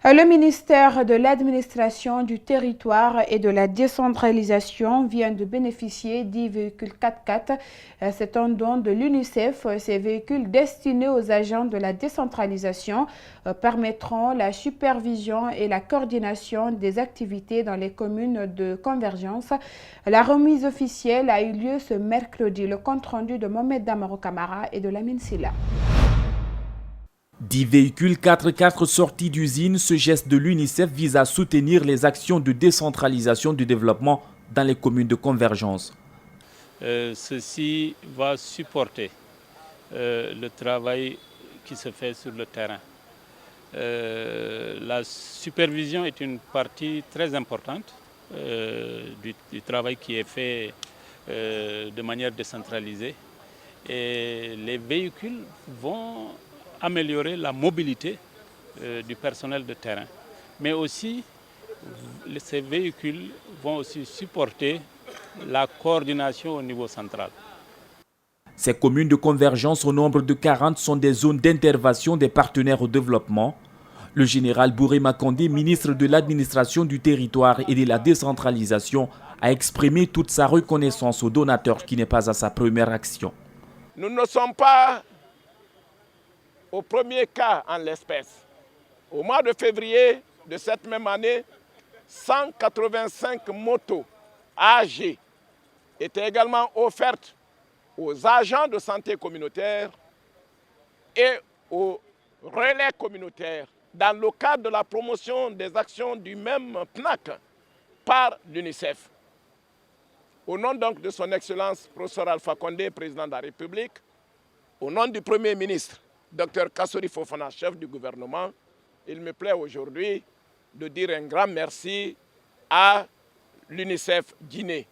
Le ministère de l'Administration du Territoire et de la Décentralisation vient de bénéficier d'10 véhicules 4x4. C'est un don de l'UNICEF. Ces véhicules destinés aux agents de la décentralisation permettront la supervision et la coordination des activités dans les communes de convergence. La remise officielle a eu lieu ce mercredi. Le compte-rendu de Mohamed Damaro Camara et de Lamine Silla. 10 véhicules 4x4 sortis d'usine, ce geste de l'UNICEF vise à soutenir les actions de décentralisation du développement dans les communes de convergence. Ceci va supporter le travail qui se fait sur le terrain. La supervision est une partie très importante du travail qui est fait de manière décentralisée. Et les véhicules vont améliorer la mobilité du personnel de terrain. Mais aussi, ces véhicules vont aussi supporter la coordination au niveau central. Ces communes de convergence au nombre de 40 sont des zones d'intervention des partenaires au développement. Le général Bouré Makandé, ministre de l'Administration du Territoire et de la Décentralisation, a exprimé toute sa reconnaissance au donateur qui n'est pas à sa première action. Nous ne sommes pas au premier cas en l'espèce. Au mois de février de cette même année, 185 motos AG étaient également offertes aux agents de santé communautaire et aux relais communautaires dans le cadre de la promotion des actions du même PNAC par l'UNICEF. Au nom donc de son Excellence, professeur Alpha Condé, président de la République, au nom du Premier ministre, Dr Kassori Fofana, chef du gouvernement, il me plaît aujourd'hui de dire un grand merci à l'UNICEF Guinée.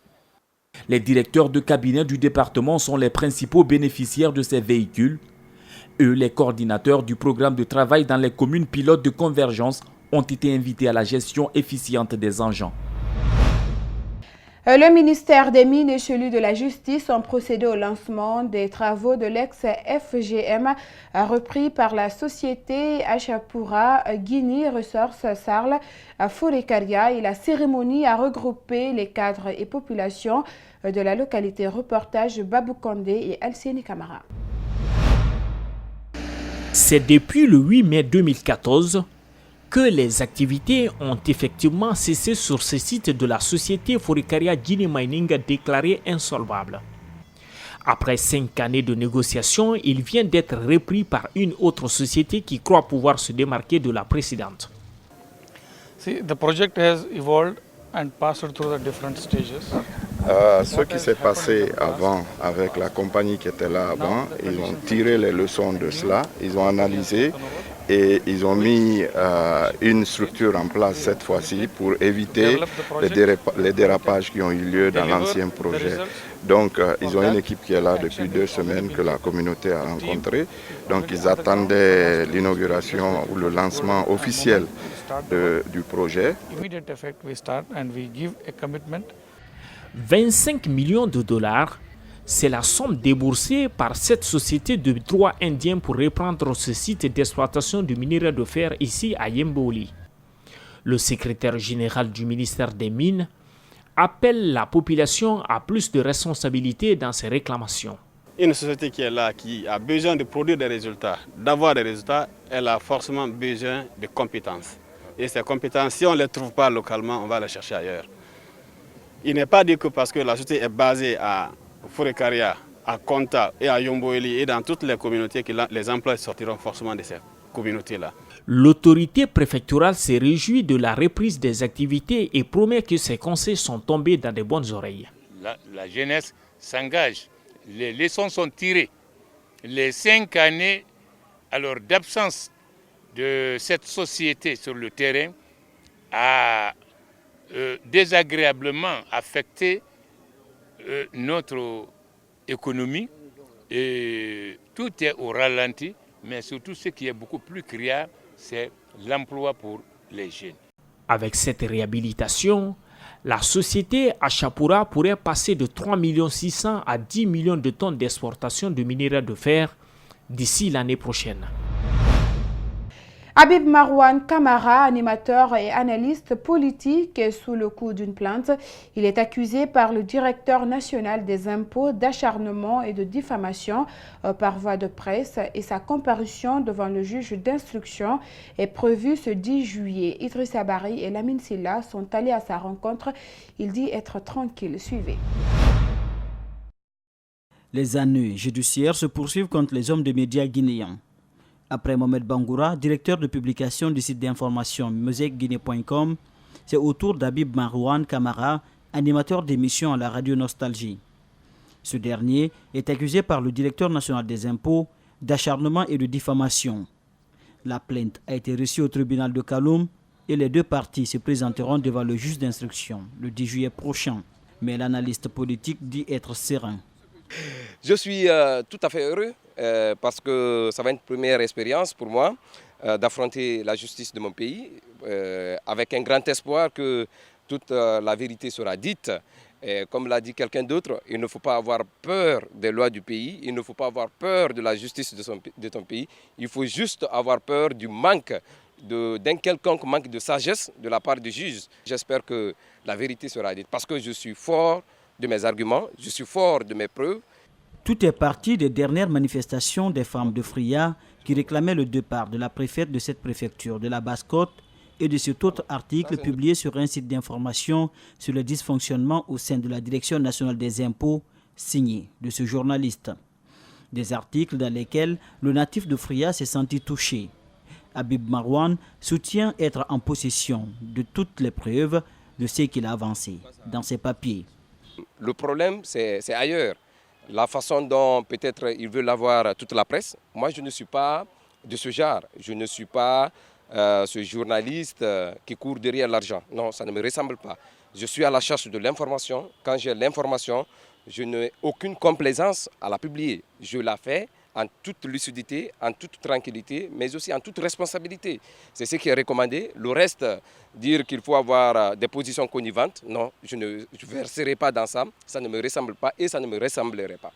Les directeurs de cabinet du département sont les principaux bénéficiaires de ces véhicules. Eux, les coordinateurs du programme de travail dans les communes pilotes de convergence, ont été invités à la gestion efficiente des engins. Le ministère des Mines et celui de la Justice ont procédé au lancement des travaux de l'ex-FGM repris par la société Achapura Guinée Ressources Sarl à Fourekaria et la cérémonie a regroupé les cadres et populations de la localité. Reportage Babou Kondé et Alcéni Camara. C'est depuis le 8 mai 2014 que les activités ont effectivement cessé sur ce site de la société Fourekaria Guinea Mining déclarée insolvable. Après 5 années de négociations, il vient d'être repris par une autre société qui croit pouvoir se démarquer de la précédente. The project has evolved and passed through the different stages. Ce qui s'est passé avant avec la compagnie qui était là avant, ils ont tiré les leçons de cela, ils ont analysé et ils ont mis une structure en place cette fois-ci pour éviter les dérapages qui ont eu lieu dans l'ancien projet. Donc ils ont une équipe qui est là depuis 2 semaines que la communauté a rencontrée. Donc ils attendaient l'inauguration ou le lancement officiel du projet. 25 millions de dollars, c'est la somme déboursée par cette société de droit indien pour reprendre ce site d'exploitation du minerai de fer ici à Yemboli. Le secrétaire général du ministère des Mines appelle la population à plus de responsabilité dans ces réclamations. Une société qui est là, qui a besoin de produire des résultats, d'avoir des résultats, elle a forcément besoin de compétences. Et ces compétences, si on ne les trouve pas localement, on va les chercher ailleurs. Il n'est pas dit que parce que la société est basée à Fourekaria, à Konta et à Yomboeli et dans toutes les communautés que les emplois sortiront forcément de ces communautés-là. L'autorité préfectorale s'est réjouie de la reprise des activités et promet que ces conseils sont tombés dans de bonnes oreilles. La jeunesse s'engage, les leçons sont tirées. Les 5 années d'absence de cette société sur le terrain a désagréablement affecté notre économie et tout est au ralenti, mais surtout ce qui est beaucoup plus criard, c'est l'emploi pour les jeunes. Avec cette réhabilitation, la société Achapura pourrait passer de 3 600 000 à 10 millions de tonnes d'exportation de minerai de fer d'ici l'année prochaine. Habib Marouane Kamara, animateur et analyste politique, est sous le coup d'une plainte. Il est accusé par le directeur national des impôts d'acharnement et de diffamation par voie de presse et sa comparution devant le juge d'instruction est prévue ce 10 juillet. Idrissa Bari et Lamine Silla sont allés à sa rencontre. Il dit être tranquille. Suivez. Les années judiciaires se poursuivent contre les hommes de médias guinéens. Après Mohamed Bangoura, directeur de publication du site d'information musekguinée.com, c'est au tour d'Habib Marouane Kamara, animateur d'émissions à la radio Nostalgie. Ce dernier est accusé par le directeur national des impôts d'acharnement et de diffamation. La plainte a été reçue au tribunal de Kaloum et les deux parties se présenteront devant le juge d'instruction le 10 juillet prochain. Mais l'analyste politique dit être serein. Je suis tout à fait heureux parce que ça va être une première expérience pour moi d'affronter la justice de mon pays avec un grand espoir que toute la vérité sera dite. Et comme l'a dit quelqu'un d'autre, il ne faut pas avoir peur des lois du pays, il ne faut pas avoir peur de la justice de ton pays, il faut juste avoir peur du manque, d'un quelconque manque de sagesse de la part du juge. J'espère que la vérité sera dite parce que je suis fort de mes arguments, je suis fort de mes preuves. Tout est parti des dernières manifestations des femmes de Fria qui réclamaient le départ de la préfète de cette préfecture de la Basse-Côte et de cet autre article publié sur un site d'information sur le dysfonctionnement au sein de la Direction nationale des impôts, signé de ce journaliste. Des articles dans lesquels le natif de Fria s'est senti touché. Habib Marouane soutient être en possession de toutes les preuves de ce qu'il a avancé dans ses papiers. Le problème, c'est ailleurs. La façon dont peut-être ils veulent avoir toute la presse. Moi, je ne suis pas de ce genre. Je ne suis pas ce journaliste qui court derrière l'argent. Non, ça ne me ressemble pas. Je suis à la recherche de l'information. Quand j'ai l'information, je n'ai aucune complaisance à la publier. Je la fais en toute lucidité, en toute tranquillité, mais aussi en toute responsabilité. C'est ce qui est recommandé. Le reste, dire qu'il faut avoir des positions connivantes, non, je ne verserai pas dans ça. Ça ne me ressemble pas et ça ne me ressemblerait pas.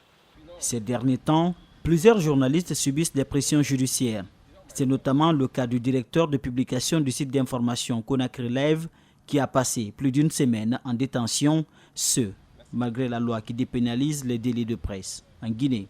Ces derniers temps, plusieurs journalistes subissent des pressions judiciaires. C'est notamment le cas du directeur de publication du site d'information Conakry Live qui a passé plus d'une semaine en détention, malgré la loi qui dépénalise les délits de presse en Guinée.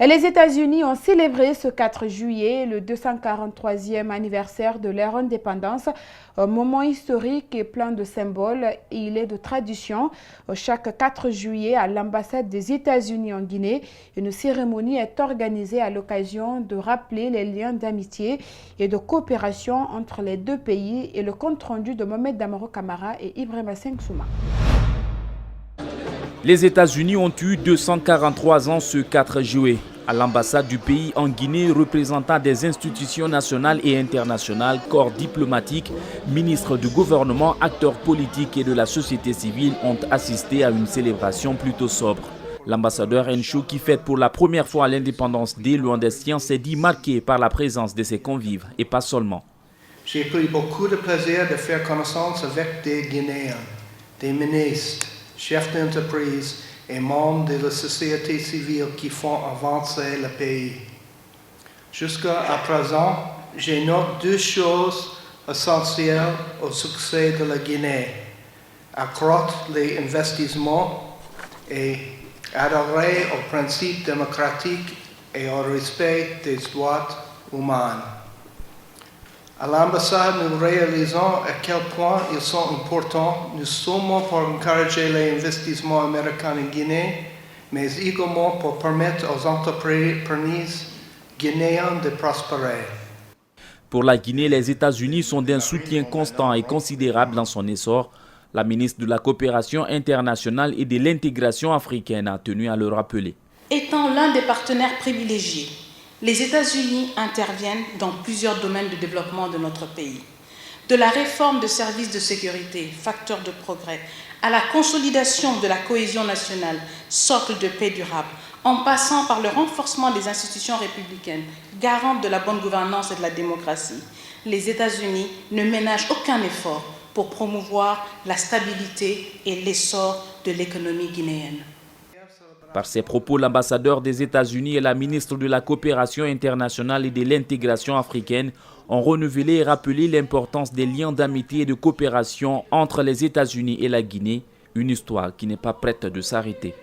Et les États-Unis ont célébré ce 4 juillet le 243e anniversaire de leur indépendance, un moment historique et plein de symboles. Et il est de tradition. Chaque 4 juillet, à l'ambassade des États-Unis en Guinée, une cérémonie est organisée à l'occasion de rappeler les liens d'amitié et de coopération entre les deux pays et le compte-rendu de Mohamed Damaro Kamara et Ibrahima Sengsouma. Les États-Unis ont eu 243 ans ce 4 juillet. À l'ambassade du pays en Guinée, représentants des institutions nationales et internationales, corps diplomatiques, ministres du gouvernement, acteurs politiques et de la société civile ont assisté à une célébration plutôt sobre. L'ambassadeur Enchou, qui fête pour la première fois l'indépendance des Luandestiens, s'est dit marqué par la présence de ses convives et pas seulement. J'ai pris beaucoup de plaisir de faire connaissance avec des Guinéens, des ministres, chefs d'entreprise et membres de la société civile qui font avancer le pays. Jusqu'à présent, j'ai noté deux choses essentielles au succès de la Guinée: accroître les investissements et adhérer aux principes démocratiques et au respect des droits humains. À l'ambassade, nous réalisons à quel point ils sont importants, non seulement pour encourager les investissements américains en Guinée, mais également pour permettre aux entreprises guinéennes de prospérer. Pour la Guinée, les États-Unis sont d'un soutien constant et considérable dans son essor. La ministre de la Coopération internationale et de l'intégration africaine a tenu à le rappeler. Étant l'un des partenaires privilégiés, les États-Unis interviennent dans plusieurs domaines de développement de notre pays. De la réforme de services de sécurité, facteur de progrès, à la consolidation de la cohésion nationale, socle de paix durable, en passant par le renforcement des institutions républicaines, garantes de la bonne gouvernance et de la démocratie, les États-Unis ne ménagent aucun effort pour promouvoir la stabilité et l'essor de l'économie guinéenne. Par ses propos, l'ambassadeur des États-Unis et la ministre de la Coopération internationale et de l'intégration africaine ont renouvelé et rappelé l'importance des liens d'amitié et de coopération entre les États-Unis et la Guinée, une histoire qui n'est pas prête de s'arrêter.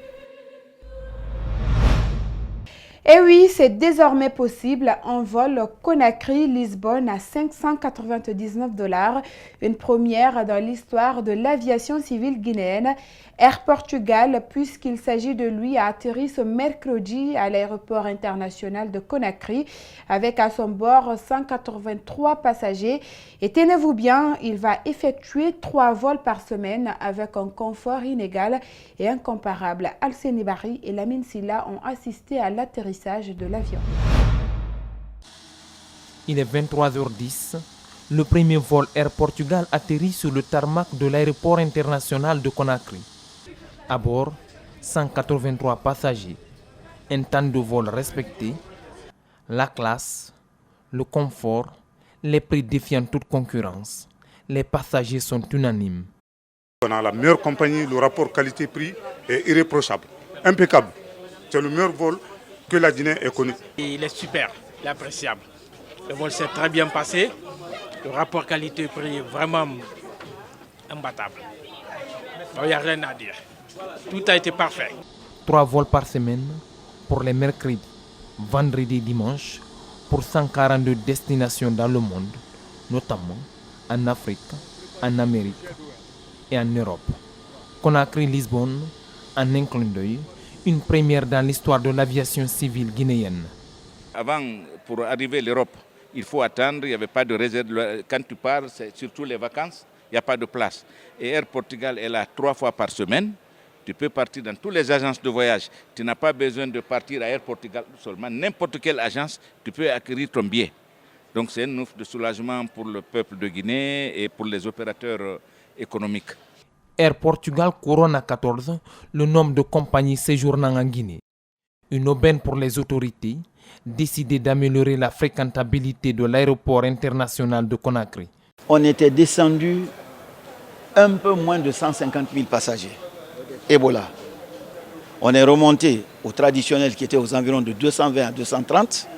Et oui, c'est désormais possible. Un vol Conakry-Lisbonne à 599 $, une première dans l'histoire de l'aviation civile guinéenne. Air Portugal, puisqu'il s'agit de lui, a atterri ce mercredi à l'aéroport international de Conakry avec à son bord 183 passagers. Et tenez-vous bien, il va effectuer 3 vols par semaine avec un confort inégal et incomparable. Alcénie Barry et Lamine Silla ont assisté à l'atterrissage de l'avion. Il est 23h10. Le premier vol Air Portugal atterrit sur le tarmac de l'aéroport international de Conakry. À bord, 183 passagers, un temps de vol respecté, la classe, le confort, les prix défiant toute concurrence. Les passagers sont unanimes. On a la meilleure compagnie, le rapport qualité-prix est irréprochable, impeccable. C'est le meilleur vol que la Guinée ait connu. Il est super, il est appréciable. Le vol s'est très bien passé. Le rapport qualité-prix est vraiment imbattable. Il n'y a rien à dire. Tout a été parfait. 3 vols par semaine pour les mercredis, vendredis et dimanches pour 142 destinations dans le monde, notamment en Afrique, en Amérique et en Europe. Conakry-Lisbonne, en un clin d'œil, une première dans l'histoire de l'aviation civile guinéenne. Avant, pour arriver à l'Europe, il faut attendre, il n'y avait pas de réserve. Quand tu pars, c'est surtout les vacances, il n'y a pas de place. Et Air Portugal est là 3 fois par semaine. Tu peux partir dans toutes les agences de voyage. Tu n'as pas besoin de partir à Air Portugal seulement. N'importe quelle agence, tu peux acquérir ton billet. Donc c'est une offre de soulagement pour le peuple de Guinée et pour les opérateurs économiques. Air Portugal couronne à 14 le nombre de compagnies séjournant en Guinée. Une aubaine pour les autorités, décidées d'améliorer la fréquentabilité de l'aéroport international de Conakry. On était descendu un peu moins de 150 000 passagers. Ebola. On est remonté au traditionnel qui était aux environs de 220 à 230.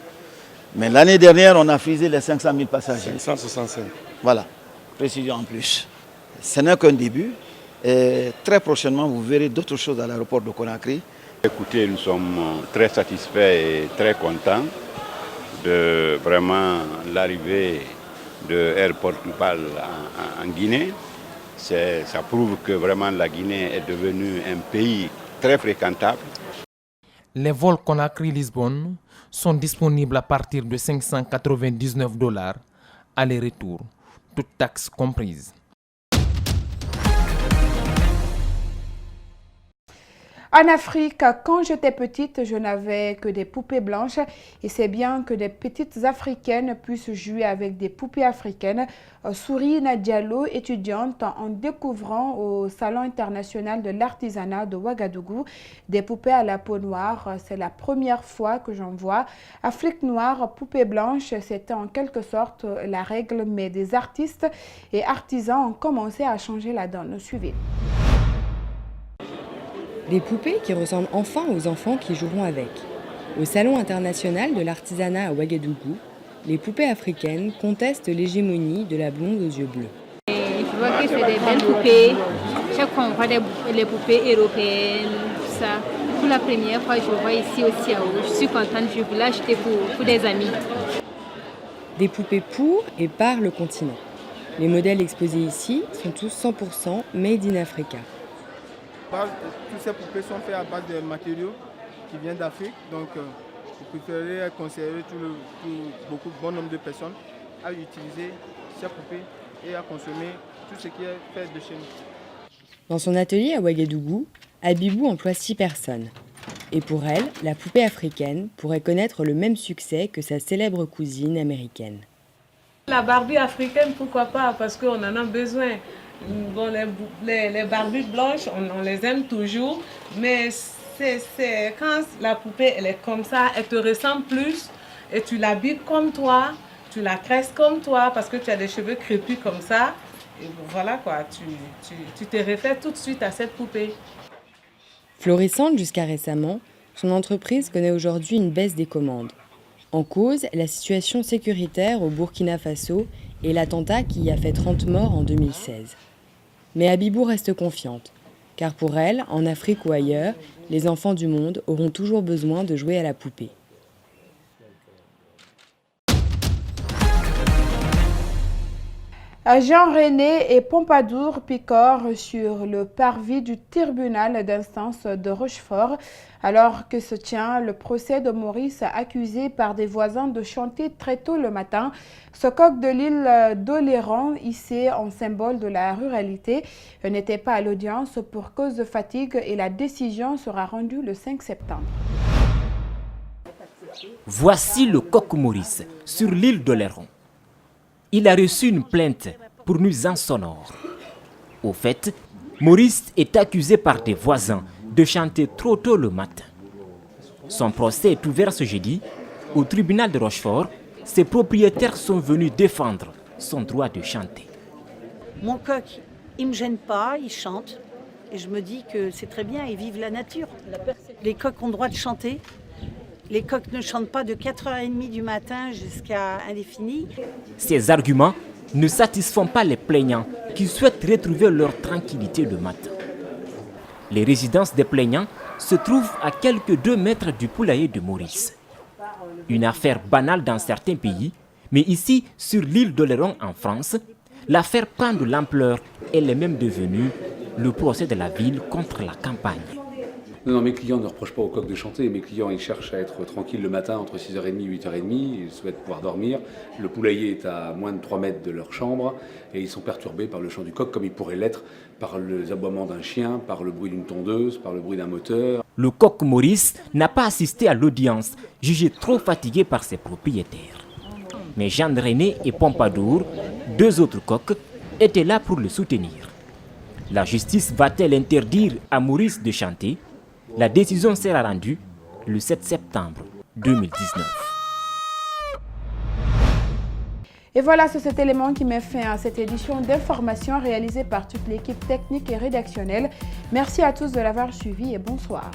Mais l'année dernière, on a frisé les 500 000 passagers. 565. Voilà, précision en plus. Ce n'est qu'un début. Et très prochainement, vous verrez d'autres choses à l'aéroport de Conakry. Écoutez, nous sommes très satisfaits et très contents de vraiment l'arrivée de Air Portugal en Guinée. Ça prouve que vraiment la Guinée est devenue un pays très fréquentable. Les vols Conakry-Lisbonne sont disponibles à partir de 599 $, aller-retour, toutes taxes comprises. En Afrique, quand j'étais petite, je n'avais que des poupées blanches et c'est bien que des petites africaines puissent jouer avec des poupées africaines. Sourina Diallo, étudiante, en découvrant au Salon international de l'artisanat de Ouagadougou des poupées à la peau noire. C'est la première fois que j'en vois. Afrique noire, poupées blanches, c'était en quelque sorte la règle, mais des artistes et artisans ont commencé à changer la donne. Suivez. Des poupées qui ressemblent enfin aux enfants qui joueront avec. Au Salon international de l'artisanat à Ouagadougou, les poupées africaines contestent l'hégémonie de la blonde aux yeux bleus. Je vois que c'est des belles poupées. Chaque fois on voit les poupées européennes, tout ça. Pour la première fois, je vois ici au Tiao. Je suis contente, je voulais acheter pour des amis. Des poupées pour et par le continent. Les modèles exposés ici sont tous 100% made in Africa. Toutes ces poupées sont faites à base de matériaux qui viennent d'Afrique. Donc, je préférerais conseiller beaucoup bon nombre de personnes à utiliser ces poupées et à consommer tout ce qui est fait de chez nous. Dans son atelier à Ouagadougou, Abibou emploie 6 personnes. Et pour elle, la poupée africaine pourrait connaître le même succès que sa célèbre cousine américaine. La Barbie africaine, pourquoi pas, parce qu'on en a besoin. Bon, les Barbies blanches, on les aime toujours, mais c'est quand la poupée elle est comme ça, elle te ressemble plus et tu l'habilles comme toi, tu la tresses comme toi parce que tu as des cheveux crépus comme ça. Et voilà quoi, tu te réfères tout de suite à cette poupée. Florissante jusqu'à récemment, son entreprise connaît aujourd'hui une baisse des commandes. En cause, la situation sécuritaire au Burkina Faso et l'attentat qui y a fait 30 morts en 2016. Mais Abibou reste confiante, car pour elle, en Afrique ou ailleurs, les enfants du monde auront toujours besoin de jouer à la poupée. Jean René et Pompadour Picor sur le parvis du tribunal d'instance de Rochefort, alors que se tient le procès de Maurice accusé par des voisins de chanter très tôt le matin. Ce coq de l'île d'Oléron, hissé en symbole de la ruralité, n'était pas à l'audience pour cause de fatigue et la décision sera rendue le 5 septembre. Voici le coq Maurice sur l'île d'Oléron. Il a reçu une plainte pour nuisance sonore. Au fait, Maurice est accusé par des voisins de chanter trop tôt le matin. Son procès est ouvert ce jeudi. Au tribunal de Rochefort, ses propriétaires sont venus défendre son droit de chanter. Mon coq, il ne me gêne pas, il chante. Et je me dis que c'est très bien, ils vivent la nature. Les coqs ont le droit de chanter. Les coqs ne chantent pas de 4h30 du matin jusqu'à indéfini. Ces arguments ne satisfont pas les plaignants qui souhaitent retrouver leur tranquillité le matin. Les résidences des plaignants se trouvent à quelques 2 mètres du poulailler de Maurice. Une affaire banale dans certains pays, mais ici, sur l'île d'Oléron en France, l'affaire prend de l'ampleur et elle est même devenue le procès de la ville contre la campagne. Non, mes clients ne reprochent pas au coq de chanter. Mes clients, ils cherchent à être tranquilles le matin entre 6h30 et 8h30. Ils souhaitent pouvoir dormir. Le poulailler est à moins de 3 mètres de leur chambre et ils sont perturbés par le chant du coq comme ils pourraient l'être par les aboiements d'un chien, par le bruit d'une tondeuse, par le bruit d'un moteur. Le coq Maurice n'a pas assisté à l'audience, jugé trop fatigué par ses propriétaires. Mais Jean René et Pompadour, 2 autres coqs, étaient là pour le soutenir. La justice va-t-elle interdire à Maurice de chanter ? La décision sera rendue le 7 septembre 2019. Et voilà, c'est cet élément qui met fin à cette édition d'information réalisée par toute l'équipe technique et rédactionnelle. Merci à tous de l'avoir suivi et bonsoir.